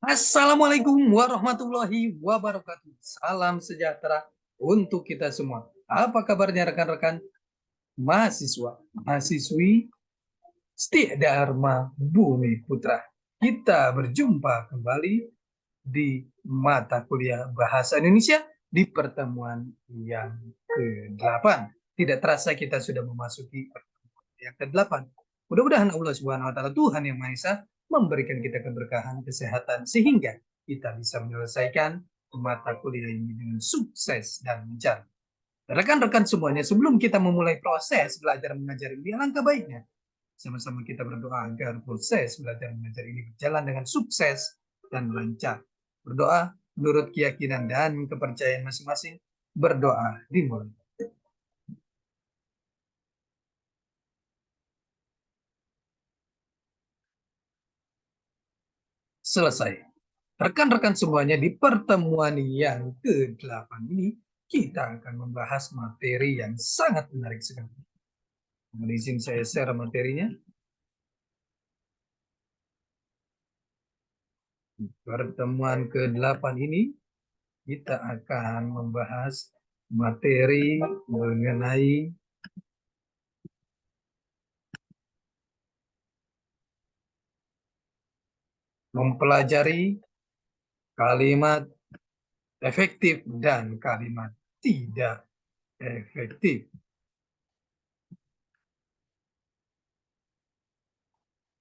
Assalamualaikum warahmatullahi wabarakatuh. Salam sejahtera untuk kita semua. Apa kabarnya rekan-rekan mahasiswa, mahasiswi Setia Dharma Bumi Putra? Kita berjumpa kembali di mata kuliah Bahasa Indonesia di pertemuan yang ke-8. Tidak terasa kita sudah memasuki pertemuan yang ke-8. Mudah-mudahan Allah Subhanahu wa taala Tuhan yang Maha Esa memberikan kita keberkahan, kesehatan sehingga kita bisa menyelesaikan mata kuliah ini dengan sukses dan lancar. Rekan-rekan semuanya, sebelum kita memulai proses belajar mengajar ini, alangkah baiknya sama-sama kita berdoa agar proses belajar mengajar ini berjalan dengan sukses dan lancar. Berdoa menurut keyakinan dan kepercayaan masing-masing. Berdoa dimulai. Selesai. Rekan-rekan semuanya, di pertemuan yang ke-8 ini, kita akan membahas materi yang sangat menarik sekali. Mohon izin saya share materinya. Di pertemuan ke-8 ini, kita akan membahas materi mengenai mempelajari kalimat efektif dan kalimat tidak efektif.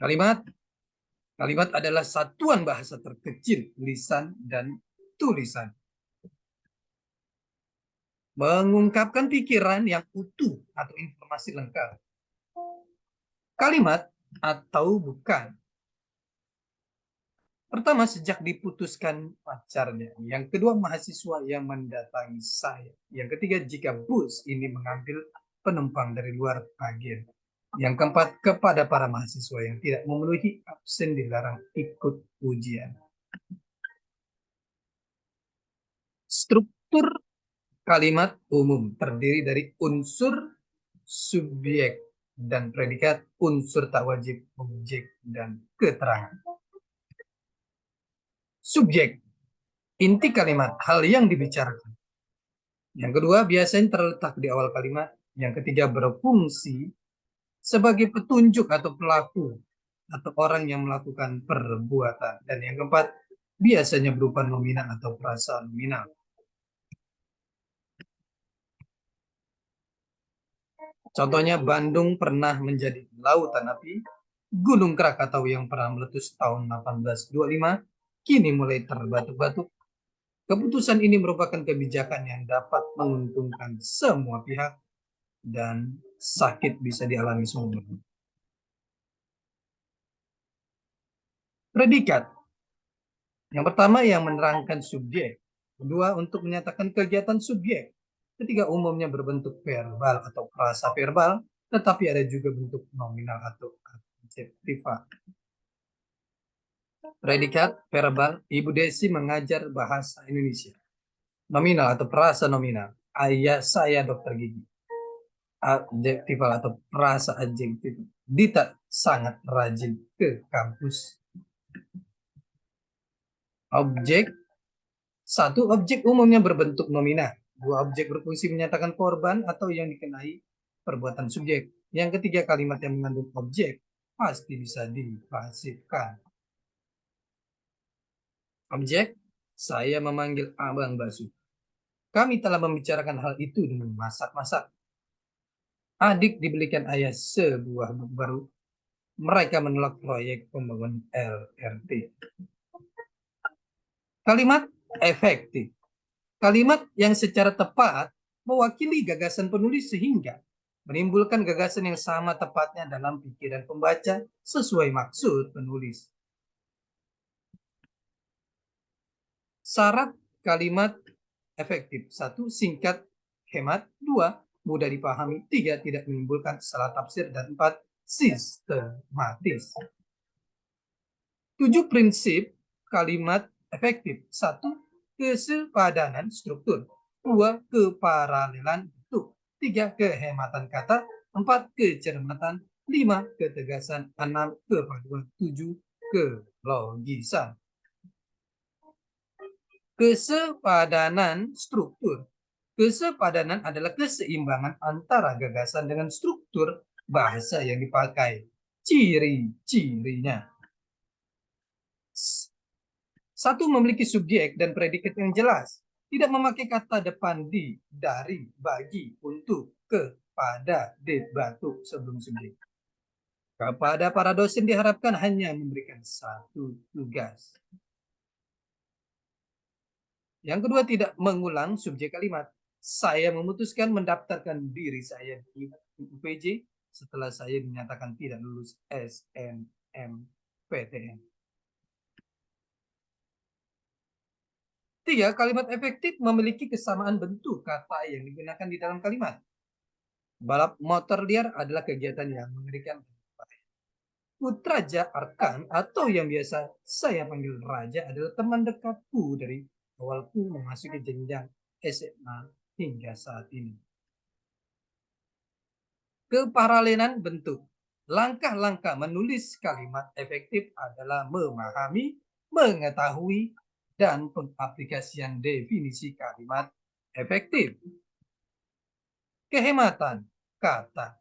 Kalimat adalah satuan bahasa terkecil lisan dan tulisan. Mengungkapkan pikiran yang utuh atau informasi lengkap. Kalimat atau bukan. Pertama, sejak diputuskan pacarnya. Yang kedua, mahasiswa yang mendatangi saya. Yang ketiga, jika bus ini mengambil penumpang dari luar agen. Yang keempat, kepada para mahasiswa yang tidak memenuhi absen dilarang ikut ujian. Struktur kalimat umum terdiri dari unsur, subjek, dan predikat, unsur tak wajib, objek, dan keterangan. Subjek, inti kalimat, hal yang dibicarakan. Yang kedua, biasanya terletak di awal kalimat. Yang ketiga, berfungsi sebagai petunjuk atau pelaku atau orang yang melakukan perbuatan. Dan yang keempat, biasanya berupa nominal atau frasa nominal. Contohnya, Bandung pernah menjadi lautan api. Gunung Krakatau yang pernah meletus tahun 1825 kini mulai terbatuk-batuk. Keputusan ini merupakan kebijakan yang dapat menguntungkan semua pihak dan sakit bisa dialami semua. Predikat. Yang pertama yang menerangkan subjek. Kedua, untuk menyatakan kegiatan subjek. Ketiga, umumnya berbentuk verbal atau frasa verbal, tetapi ada juga bentuk nominal atau adjektiva. Predikat verbal, Ibu Desi mengajar bahasa Indonesia. Nominal atau frasa nominal, ayah saya dokter gigi. Adjektival atau frasa adjektif, Dita sangat rajin ke kampus. Objek, satu, objek umumnya berbentuk nominal. Dua, objek berfungsi menyatakan korban atau yang dikenai perbuatan subjek. Yang ketiga, kalimat yang mengandung objek pasti bisa dipasifkan. Objek, saya memanggil Abang Basu. Kami telah membicarakan hal itu dengan masak-masak. Adik dibelikan ayah sebuah buku baru. Mereka menolak proyek pembangunan LRT. Kalimat efektif. Kalimat yang secara tepat mewakili gagasan penulis sehingga menimbulkan gagasan yang sama tepatnya dalam pikiran pembaca sesuai maksud penulis. Syarat kalimat efektif. 1. Singkat, hemat. 2. Mudah dipahami. 3. Tidak menimbulkan salah tafsir. Dan 4. Sistematis. 7 prinsip kalimat efektif. 1. Kesepadanan struktur. 2. Keparalelan bentuk. 3. Kehematan kata. 4. Kecermatan. 5. Ketegasan. 6. Kepaduan. 7. Kelogisan. Kesepadanan struktur. Kesepadanan adalah keseimbangan antara gagasan dengan struktur bahasa yang dipakai. Ciri-cirinya. Satu, memiliki subjek dan predikat yang jelas. Tidak memakai kata depan di, dari, bagi, untuk, ke, pada, di, batu sebelum subjek. Kepada para dosen diharapkan hanya memberikan satu tugas. Yang kedua, tidak mengulang subjek kalimat. Saya memutuskan mendaftarkan diri saya di UPJ setelah saya dinyatakan tidak lulus SNMPTN. 3. Kalimat efektif memiliki kesamaan bentuk kata yang digunakan di dalam kalimat. Balap motor liar adalah kegiatan yang mengerikan. Putraja Arkan atau yang biasa saya panggil Raja adalah teman dekatku dari awalku memasuki jenjang SMA hingga saat ini. Keparalelan bentuk. Langkah-langkah menulis kalimat efektif adalah memahami, mengetahui, dan pengaplikasian definisi kalimat efektif. Kehematan kata.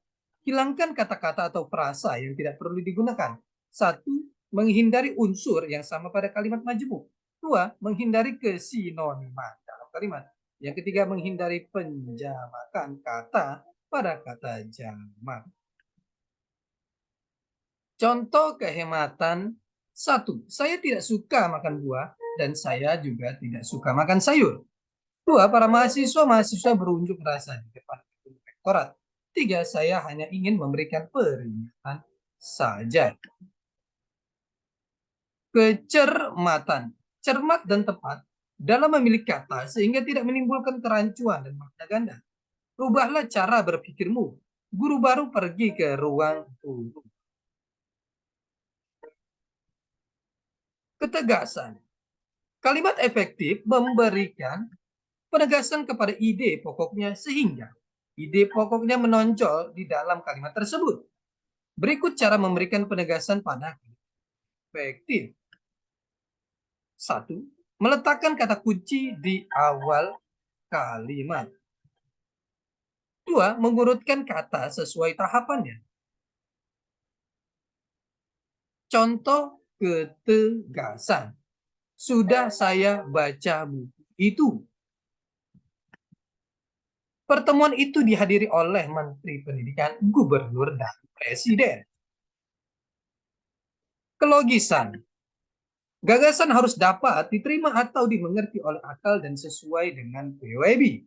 Hilangkan kata-kata atau frasa yang tidak perlu digunakan. 1. Menghindari unsur yang sama pada kalimat majemuk. 2. Menghindari kesinoniman dalam kalimat. Yang ketiga, menghindari penjamakan kata pada kata jamak. Contoh kehematan. 1. Saya tidak suka makan buah dan saya juga tidak suka makan sayur. 2. Para mahasiswa berunjuk rasa di depan rektorat. 3. Saya hanya ingin memberikan peringatan saja. Kecermatan. Cermat dan tepat dalam memilih kata sehingga tidak menimbulkan kerancuan dan makna ganda. Rubahlah cara berpikirmu. Guru baru pergi ke ruang guru. Ketegasan. Kalimat efektif memberikan penegasan kepada ide pokoknya sehingga ide pokoknya menonjol di dalam kalimat tersebut. Berikut cara memberikan penegasan pada efektif. 1. Meletakkan kata kunci di awal kalimat. 2. Mengurutkan kata sesuai tahapannya. Contoh ketegasan. Sudah saya baca buku itu. Pertemuan itu dihadiri oleh Menteri Pendidikan, Gubernur, dan Presiden. Kelogisan. Gagasan harus dapat diterima atau dimengerti oleh akal dan sesuai dengan PWB.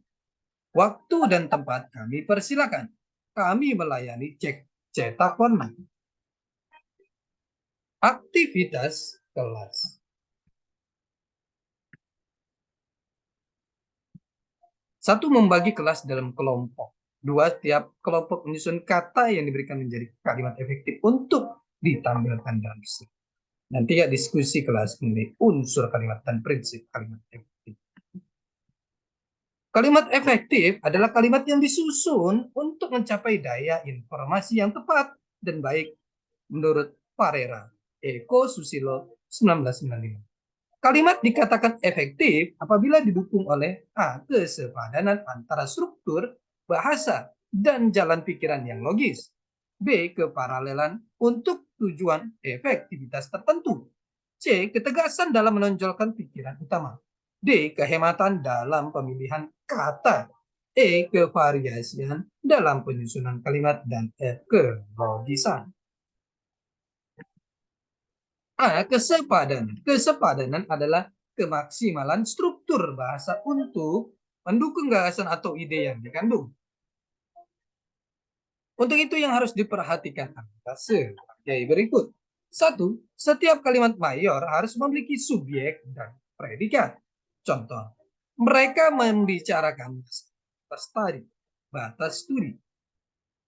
Waktu dan tempat kami persilakan. Kami melayani cetak online. Aktivitas kelas. 1. Membagi kelas dalam kelompok. 2. Setiap kelompok menyusun kata yang diberikan menjadi kalimat efektif untuk ditampilkan dalam slide. Nanti ya diskusi kelas mengenai unsur kalimat dan prinsip kalimat efektif. Kalimat efektif adalah kalimat yang disusun untuk mencapai daya informasi yang tepat dan baik menurut Parera, Eko Susilo, 1995. Kalimat dikatakan efektif apabila didukung oleh A. Kesepadanan antara struktur, bahasa, dan jalan pikiran yang logis. B. Keparalelan untuk tujuan efektivitas tertentu. C. Ketegasan dalam menonjolkan pikiran utama. D. Kehematan dalam pemilihan kata. E. Kevariasian dalam penyusunan kalimat. Dan F. Kelogisan. A. Kesepadanan. Kesepadanan adalah kemaksimalan struktur bahasa untuk mendukung gagasan atau ide yang dikandung. Untuk itu yang harus diperhatikan adalah sebagai berikut. 1. Setiap kalimat mayor harus memiliki subjek dan predikat. Contoh, mereka membicarakan batas studi.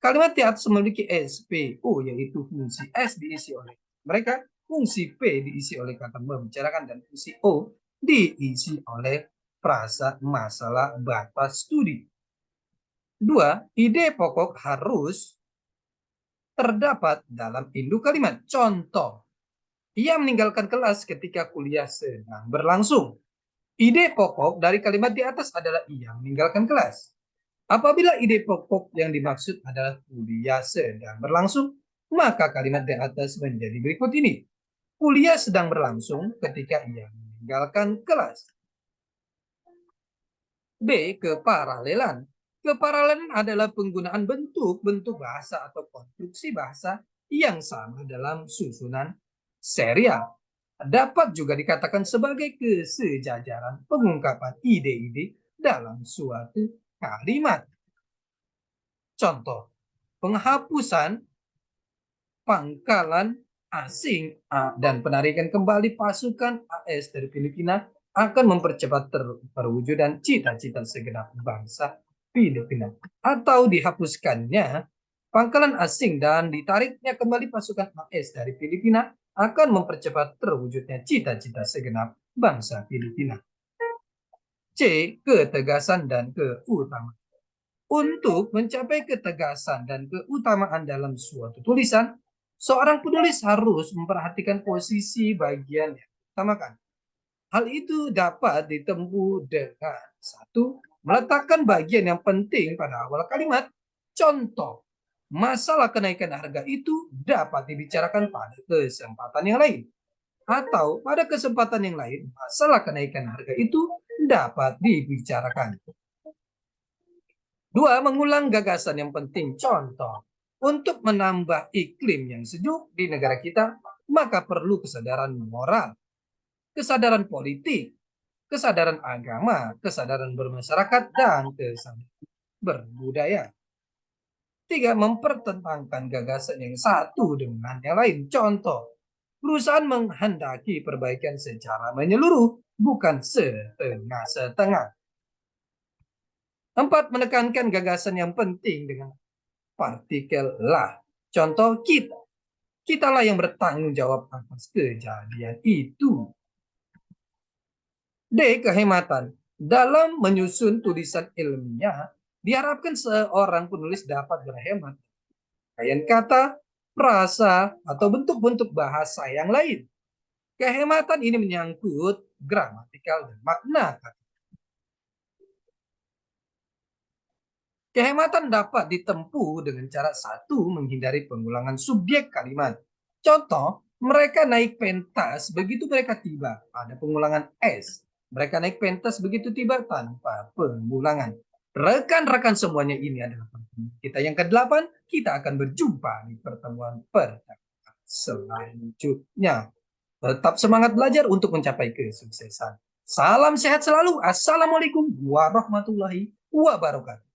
Kalimat T harus memiliki SPO, yaitu fungsi S diisi oleh mereka, fungsi P diisi oleh kata membicarakan, dan fungsi O diisi oleh frasa masalah batas studi. 2. Ide pokok harus terdapat dalam induk kalimat. Contoh, ia meninggalkan kelas ketika kuliah sedang berlangsung. Ide pokok dari kalimat di atas adalah ia meninggalkan kelas. Apabila ide pokok yang dimaksud adalah kuliah sedang berlangsung, maka kalimat di atas menjadi berikut ini. Kuliah sedang berlangsung ketika ia meninggalkan kelas. B. Keparalelan. Keparalelan adalah penggunaan bentuk-bentuk bahasa atau konstruksi bahasa yang sama dalam susunan serial. Dapat juga dikatakan sebagai kesejajaran pengungkapan ide-ide dalam suatu kalimat. Contoh, penghapusan pangkalan asing dan penarikan kembali pasukan AS dari Filipina akan mempercepat perwujudan cita-cita segenap bangsa Filipina. Atau dihapuskannya pangkalan asing dan ditariknya kembali pasukan AS dari Filipina akan mempercepat terwujudnya cita-cita segenap bangsa Filipina. C. Ketegasan dan keutamaan. Untuk mencapai ketegasan dan keutamaan dalam suatu tulisan, seorang penulis harus memperhatikan posisi bagian yang diutamakan. Hal itu dapat ditempuh dengan satu, meletakkan bagian yang penting pada awal kalimat. Contoh, masalah kenaikan harga itu dapat dibicarakan pada kesempatan yang lain. Atau pada kesempatan yang lain, masalah kenaikan harga itu dapat dibicarakan. 2. Mengulang gagasan yang penting. Contoh, untuk menambah iklim yang sejuk di negara kita, maka perlu kesadaran moral, kesadaran politik, kesadaran agama, kesadaran bermasyarakat, dan kesadaran berbudaya. 3. Mempertentangkan gagasan yang satu dengan yang lain. Contoh, perusahaan menghendaki perbaikan secara menyeluruh, bukan setengah-setengah. 4. Menekankan gagasan yang penting dengan partikel lah. Contoh, kita. Kitalah yang bertanggung jawab atas kejadian itu. D. Kehematan. Dalam menyusun tulisan ilmiah, diharapkan seorang penulis dapat berhemat pakaian kata, frasa, atau bentuk-bentuk bahasa yang lain. Kehematan ini menyangkut gramatikal dan makna kata. Kehematan dapat ditempuh dengan cara satu, menghindari pengulangan subjek kalimat. Contoh, mereka naik pentas begitu mereka tiba. Ada pengulangan S. Mereka naik pentas begitu tiba tanpa pengulangan. Rekan-rekan semuanya, ini adalah pertemuan kita yang ke-8. Kita akan berjumpa di pertemuan pertama selanjutnya. Tetap semangat belajar untuk mencapai kesuksesan. Salam sehat selalu. Assalamualaikum warahmatullahi wabarakatuh.